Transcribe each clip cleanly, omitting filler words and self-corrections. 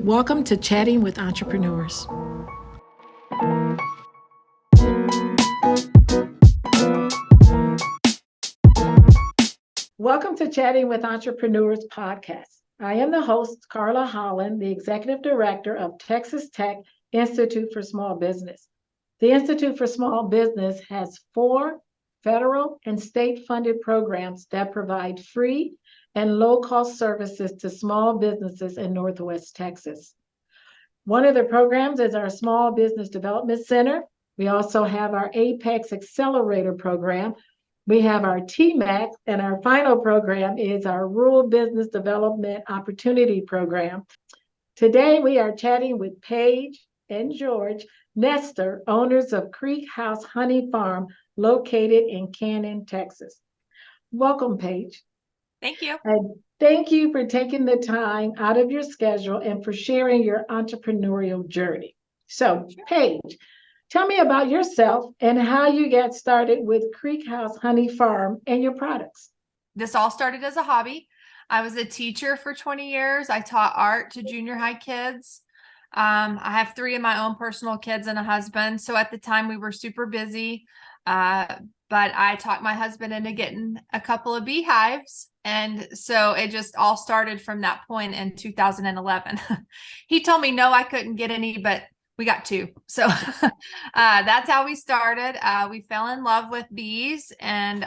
Welcome to Chatting with Entrepreneurs. Welcome to Chatting with Entrepreneurs podcast. I am the host, Carla Holland, the Executive Director of Texas Tech Institute for Small Business. The Institute for Small Business has 4 federal and state-funded programs that provide free and low-cost services to small businesses in Northwest Texas. One of the programs is our Small Business Development Center. We also have our Apex Accelerator program. We have our TMAC, and our final program is our Rural Business Development Opportunity Program. Today, we are chatting with Paige and George Nestor, owners of Creek House Honey Farm, located in Cannon, Texas. Welcome, Paige. Thank you. And thank you for taking the time out of your schedule and for sharing your entrepreneurial journey. So, Paige, tell me about yourself and how you got started with Creek House Honey Farm and your products. This all started as a hobby. I was a teacher for 20 years. I taught art to junior high kids. I have 3 of my own personal kids and a husband. So at the time we were super busy. But I talked my husband into getting a couple of beehives. And so it just all started from that point in 2011. He told me, no, I couldn't get any, but we got 2. So that's how we started. We fell in love with bees. And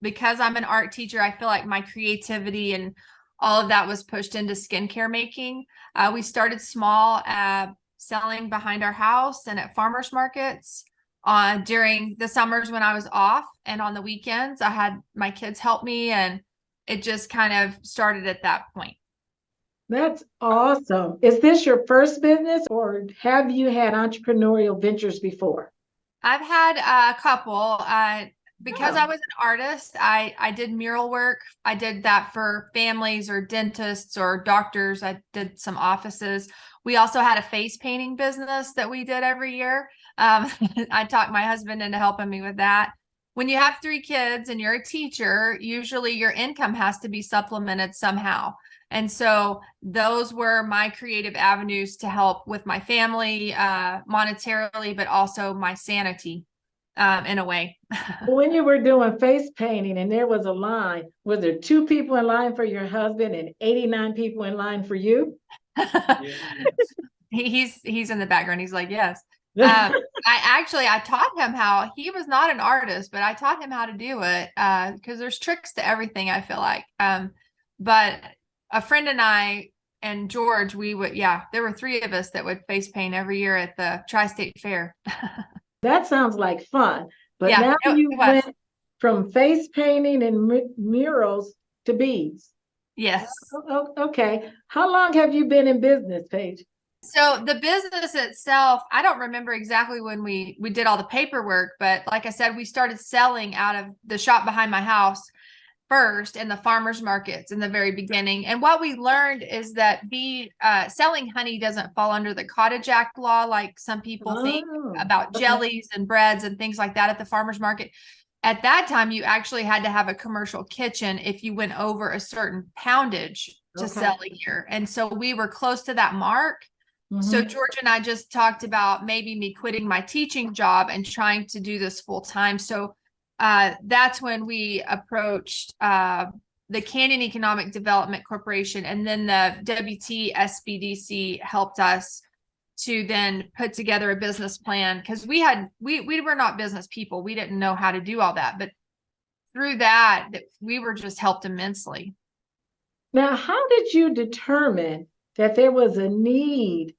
because I'm an art teacher, I feel like my creativity and all of that was pushed into skincare making. We started small, selling behind our house and at farmers markets. During the summers when I was off, and on the weekends, I had my kids help me, and it just kind of started at that point. That's awesome. Is this your first business, or have you had entrepreneurial ventures before? I've had a couple. Because I was an artist, I did mural work. I did that for families or dentists or doctors. I did some offices. We also had a face painting business that we did every year. I talked my husband into helping me with that. When you have 3 kids and you're a teacher, usually your income has to be supplemented somehow. And so those were my creative avenues to help with my family, monetarily, but also my sanity, in a way. When you were doing face painting and there was a line, was there 2 people in line for your husband and 89 people in line for you? He's in the background. He's like, yes. I taught him how. He was not an artist, but I taught him how to do it, because there's tricks to everything, I feel like. But a friend and I and George, there were 3 of us that would face paint every year at the Tri-State Fair. That sounds like fun. But yeah, now you went from face painting and murals to bees. Yes. Okay. How long have you been in business, Paige? So the business itself, I don't remember exactly when we did all the paperwork, but like I said, we started selling out of the shop behind my house first in the farmers markets in the very beginning. And what we learned is that selling honey doesn't fall under the Cottage Act law like some people think about jellies and breads and things like that at the farmers market. At that time, you actually had to have a commercial kitchen if you went over a certain poundage to sell a year. And so we were close to that mark. So George and I just talked about maybe me quitting my teaching job and trying to do this full time. So that's when we approached the Canyon Economic Development Corporation, and then the WTSBDC helped us to then put together a business plan, because we were not business people. We didn't know how to do all that, but through that we were just helped immensely. Now, how did you determine that there was a need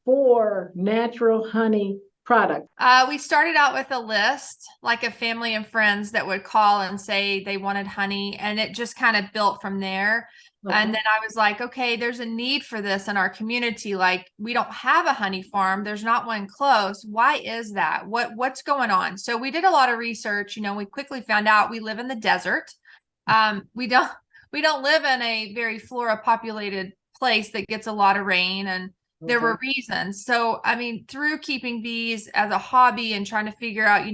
for natural honey product? We started out with a list, like a family and friends that would call and say they wanted honey, and it just kind of built from there. And then I was like, okay, there's a need for this in our community. Like, we don't have a honey farm. There's not one close. Why is that? What's going on? So we did a lot of research. We quickly found out we live in the desert. We don't live in a very flora populated place that gets a lot of rain, and there were reasons. So, I mean, through keeping bees as a hobby and trying to figure out,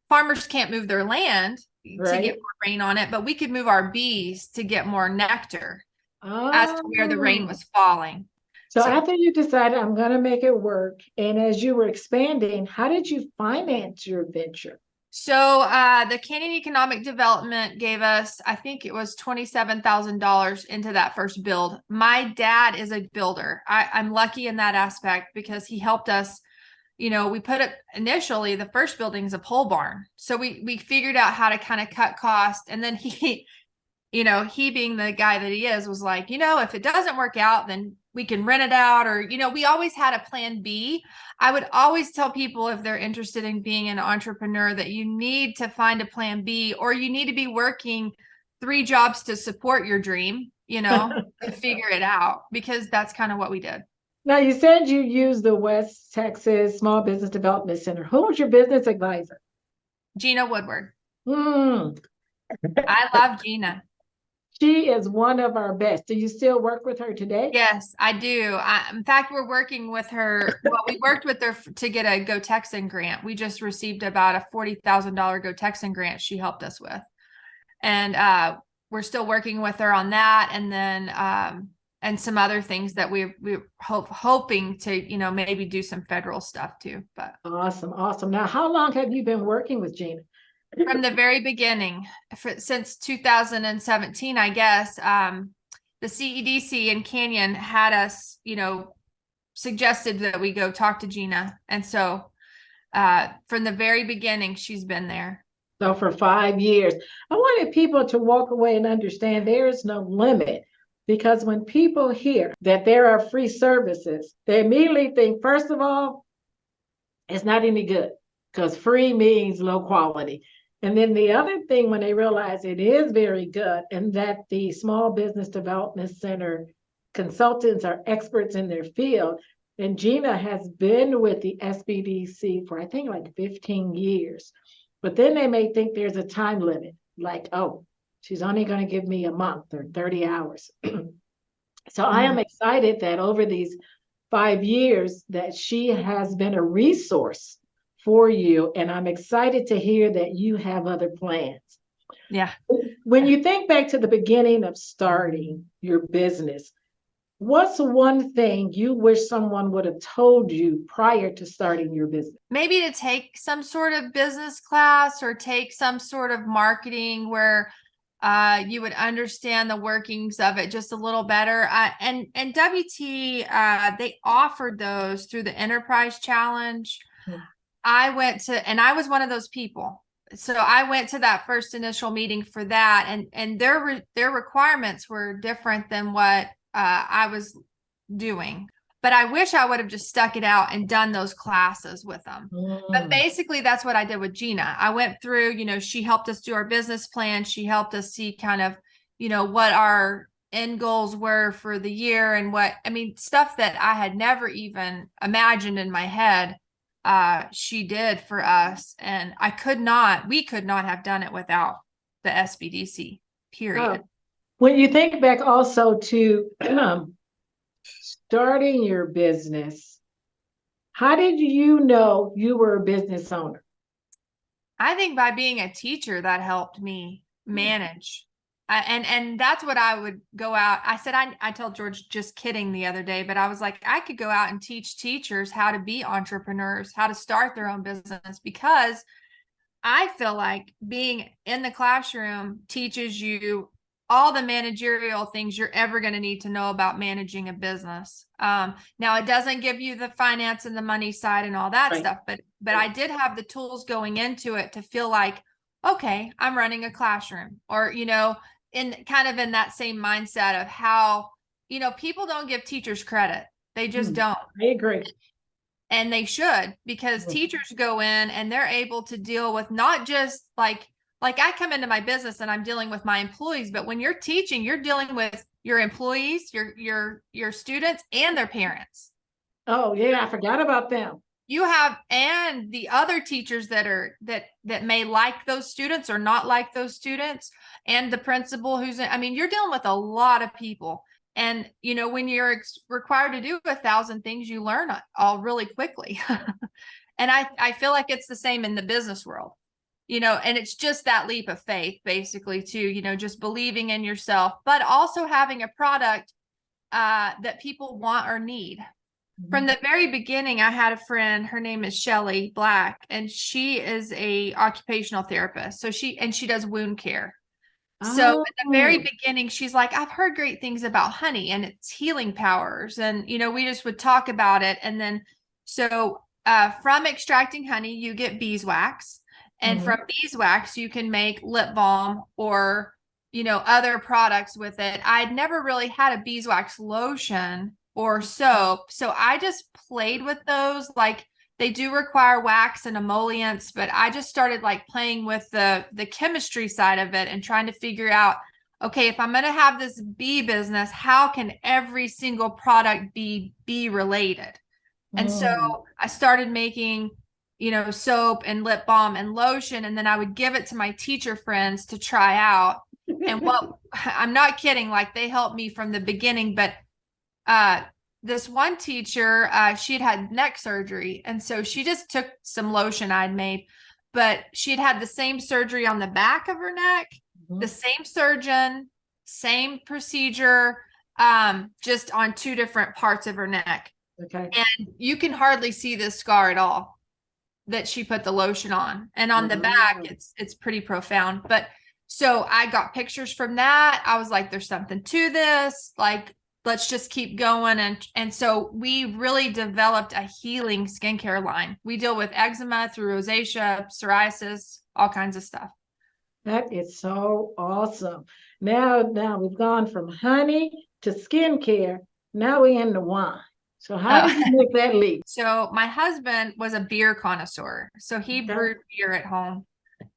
farmers can't move their land to get more rain on it, but we could move our bees to get more nectar. as to where the rain Oh. was falling. So So after you decided I'm going to make it work, and as you were expanding, how did you finance your venture? the Canyon Economic Development gave us, I think it was $27,000 into that first build. My dad is a builder. I'm lucky in that aspect because he helped us. We put it initially, the first building is a pole barn. So we figured out how to kind of cut costs. And then he being the guy that he is, was like, if it doesn't work out, then we can rent it out. Or, we always had a plan B. I would always tell people, if they're interested in being an entrepreneur, that you need to find a plan B, or you need to be working 3 jobs to support your dream, to figure it out, because that's kind of what we did. Now, you said you used the West Texas Small Business Development Center. Who was your business advisor? Gina Woodward. Hmm. I love Gina. She is one of our best. Do you still work with her today? Yes, I do. In fact, we're working with her. Well, we worked with her to get a Go Texan grant. We just received about a $40,000 Go Texan grant she helped us with. And we're still working with her on that. And then and some other things that we're hoping to, maybe do some federal stuff too. But Awesome, awesome. Now, how long have you been working with Gina? from the very beginning, since 2017, I guess, the CEDC in Canyon had us, suggested that we go talk to Gina. And so from the very beginning, she's been there. So for 5 years, I wanted people to walk away and understand there is no limit. Because when people hear that there are free services, they immediately think, first of all, it's not any good because free means low quality. And then the other thing, when they realize it is very good and that the Small Business Development Center consultants are experts in their field, and Gina has been with the SBDC for, I think, like 15 years. But then they may think there's a time limit, like, oh, she's only going to give me a month or 30 hours. So I am excited that over these 5 years that she has been a resource for you. And I'm excited to hear that you have other plans. Yeah. When you think back to the beginning of starting your business, what's one thing you wish someone would have told you prior to starting your business? Maybe to take some sort of business class or take some sort of marketing where you would understand the workings of it just a little better. And WT, they offered those through the Enterprise Challenge. I was one of those people. So I went to that first initial meeting for that, and their requirements were different than what I was doing. But I wish I would have just stuck it out and done those classes with them. But basically, that's what I did with Gina. I went through, she helped us do our business plan. She helped us see kind of, what our end goals were for the year and stuff that I had never even imagined in my head. She did for us. And we could not have done it without the SBDC, period. Oh. When you think back also to starting your business, how did you know you were a business owner? I think by being a teacher, that helped me manage. And that's what I would go out. I said, I told George, just kidding, the other day, but I was like, I could go out and teach teachers how to be entrepreneurs, how to start their own business, because I feel like being in the classroom teaches you all the managerial things you're ever going to need to know about managing a business. Now, it doesn't give you the finance and the money side and all that stuff, but I did have the tools going into it to feel like, okay, I'm running a classroom, or, in kind of in that same mindset of how, people don't give teachers credit. They just don't. I agree. And they should, because teachers go in and they're able to deal with not just like I come into my business and I'm dealing with my employees, but when you're teaching, you're dealing with your employees, your students, and their parents. Oh yeah, I forgot about them. You have, and the other teachers that may like those students or not like those students, and the principal you're dealing with a lot of people. And, when you're required to do 1,000 things, you learn all really quickly. And I feel like it's the same in the business world. and it's just that leap of faith, basically, too, just believing in yourself, but also having a product that people want or need. From the very beginning, I had a friend, her name is Shelly Black, and she is a occupational therapist. So she does wound care. So at the very beginning, she's like, I've heard great things about honey and its healing powers. And, we just would talk about it. And then, so from extracting honey, you get beeswax. And from beeswax, you can make lip balm or, other products with it. I'd never really had a beeswax lotion or soap. So I just played with those. Like, they do require wax and emollients, but I just started like playing with the chemistry side of it and trying to figure out, okay, if I'm going to have this bee business, how can every single product be bee related? And so I started making, soap and lip balm and lotion, and then I would give it to my teacher friends to try out. And I'm not kidding, like they helped me from the beginning, but this one teacher, she'd had neck surgery. And so she just took some lotion I'd made, but she'd had the same surgery on the back of her neck, the same surgeon, same procedure, just on 2 different parts of her neck. Okay. And you can hardly see this scar at all that she put the lotion on. And on the back, it's pretty profound. But so I got pictures from that. I was like, there's something to this. Like, let's just keep going. And so we really developed a healing skincare line. We deal with eczema through rosacea, psoriasis, all kinds of stuff. That is so awesome. Now we've gone from honey to skincare. Now we're into wine. So how did you make that leap? So my husband was a beer connoisseur. So he brewed beer at home.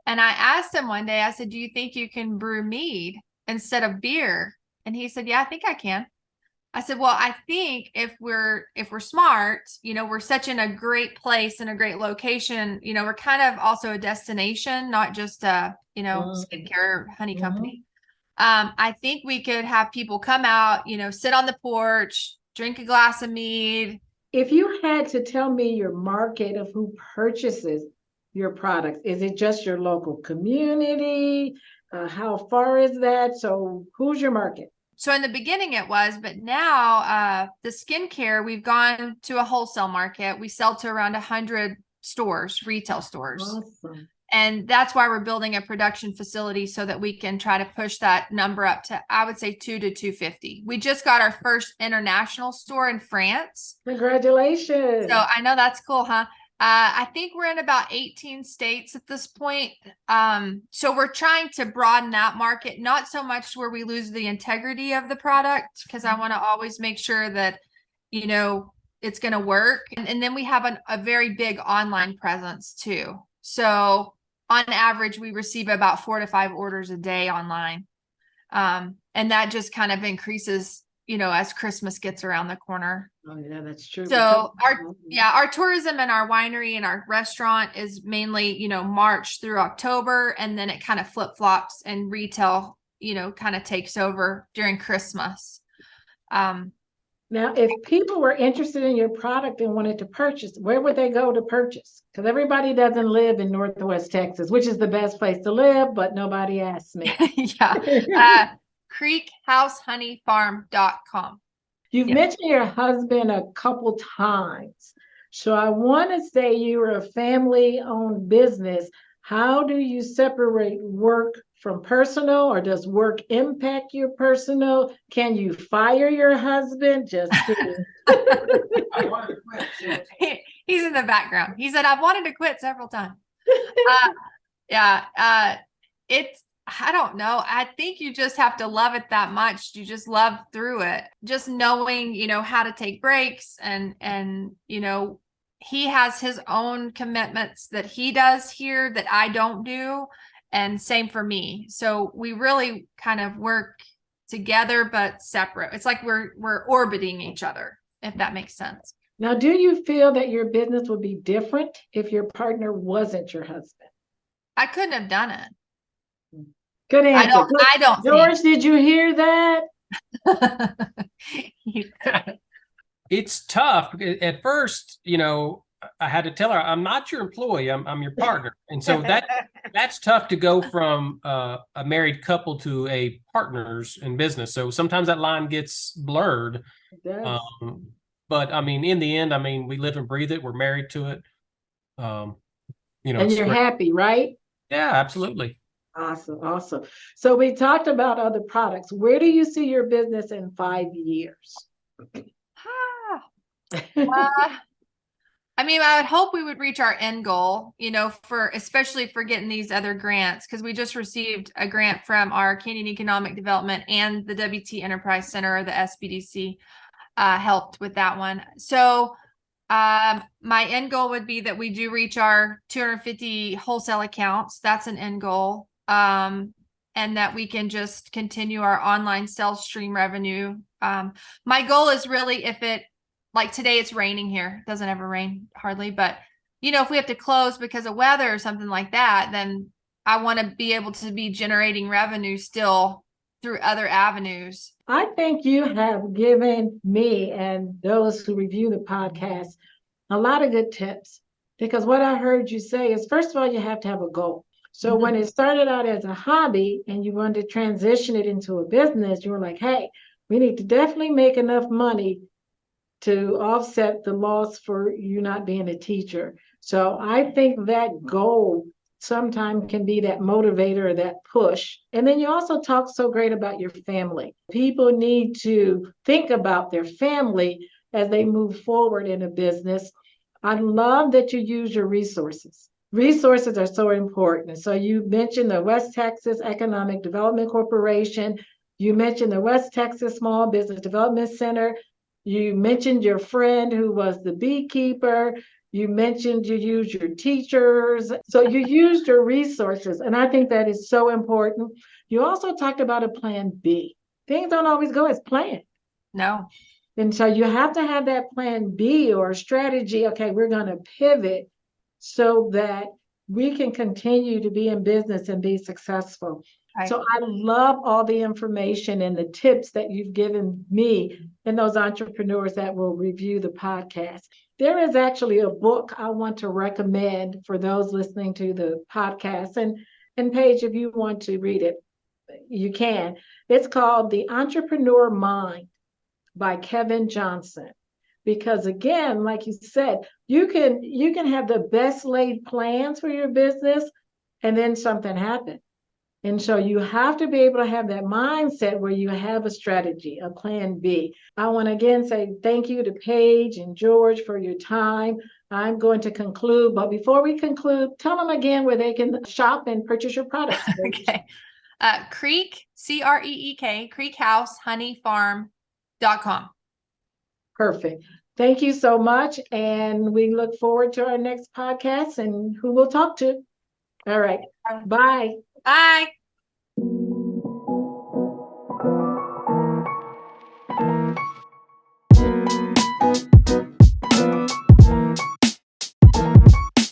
And I asked him one day, I said, do you think you can brew mead instead of beer? And he said, yeah, I think I can. I said, well, I think if we're smart, we're such in a great place and a great location, we're kind of also a destination, not just a, skincare honey company. I think we could have people come out, sit on the porch, drink a glass of mead. If you had to tell me your market of who purchases your products, is it just your local community? How far is that? So who's your market? So in the beginning it was, but now the skincare, we've gone to a wholesale market. We sell to around 100 stores, retail stores. Awesome. And that's why we're building a production facility so that we can try to push that number up to, I would say, 2 to 250. We just got our first international store in France. Congratulations. So I know that's cool, huh? I think we're in about 18 states at this point. So we're trying to broaden that market, not so much where we lose the integrity of the product, because I want to always make sure that, it's going to work. And then we have a very big online presence too. So on average, we receive about 4 to 5 orders a day online. And that just kind of increases, as Christmas gets around the corner. Oh yeah, that's true. So our tourism and our winery and our restaurant is mainly, March through October, and then it kind of flip-flops and retail, kind of takes over during Christmas. Now, if people were interested in your product and wanted to purchase, where would they go to purchase? Because everybody doesn't live in Northwest Texas, which is the best place to live, but nobody asked me. Yeah. creekhousehoneyfarm.com. You've mentioned your husband a couple times. So I want to say you're a family-owned business. How do you separate work from personal, or does work impact your personal? Can you fire your husband? Just kidding. I wanted to quit. He's in the background. He said, I've wanted to quit several times. I don't know. I think you just have to love it that much. You just love through it. Just knowing, how to take breaks and he has his own commitments that he does here that I don't do. And same for me. So we really kind of work together, but separate. It's like we're orbiting each other, if that makes sense. Now, do you feel that your business would be different if your partner wasn't your husband? I couldn't have done it. Good answer. I don't George, did you hear that? It's tough. At first, I had to tell her, I'm not your employee, I'm your partner. And so that's tough to go from a married couple to a partners in business. So sometimes that line gets blurred. It does. But I mean, in the end, I mean, we live and breathe it. We're married to it. And It's you're great. happy, right? Yeah, absolutely. Awesome, awesome. So we talked about other products. Where do you see your business in 5 years? I mean, I would hope we would reach our end goal, especially for getting these other grants, because we just received a grant from our Canyon Economic Development and the WT Enterprise Center, or the SBDC, helped with that one. So my end goal would be that we do reach our 250 wholesale accounts. That's an end goal. And that we can just continue our online sales stream revenue. My goal is really, like today it's raining here. It doesn't ever rain hardly, but if we have to close because of weather or something like that, then I want to be able to be generating revenue still through other avenues. I think you have given me and those who review the podcast a lot of good tips, because what I heard you say is, first of all, you have to have a goal. So when it started out as a hobby and you wanted to transition it into a business, you were like, hey, we need to definitely make enough money to offset the loss for you not being a teacher. So I think that goal sometimes can be that motivator or that push. And then you also talk so great about your family. People need to think about their family as they move forward in a business. I love that you use your resources. Resources are so important. So you mentioned the West Texas Economic Development Corporation. You mentioned the West Texas Small Business Development Center. You mentioned your friend who was the beekeeper. You mentioned you use your teachers. So you used your resources. And I think that is so important. You also talked about a plan B. Things don't always go as planned. No. And so you have to have that plan B or strategy. Okay, we're going to pivot so that we can continue to be in business and be successful. Right. So I love all the information and the tips that you've given me and those entrepreneurs that will review the podcast. There is actually a book I want to recommend for those listening to the podcast. And Paige, if you want to read it, you can. It's called The Entrepreneur Mind by Kevin Johnson. Because again, like you said, you can have the best laid plans for your business and then something happens. And so you have to be able to have that mindset where you have a strategy, a plan B. I want to again say thank you to Paige and George for your time. I'm going to conclude, but before we conclude, tell them again where they can shop and purchase your products. Okay. Creek, CREEK, creekhouseHoneyFarm.com. Perfect. Thank you so much. And we look forward to our next podcast and who we'll talk to. All right. Bye. Bye.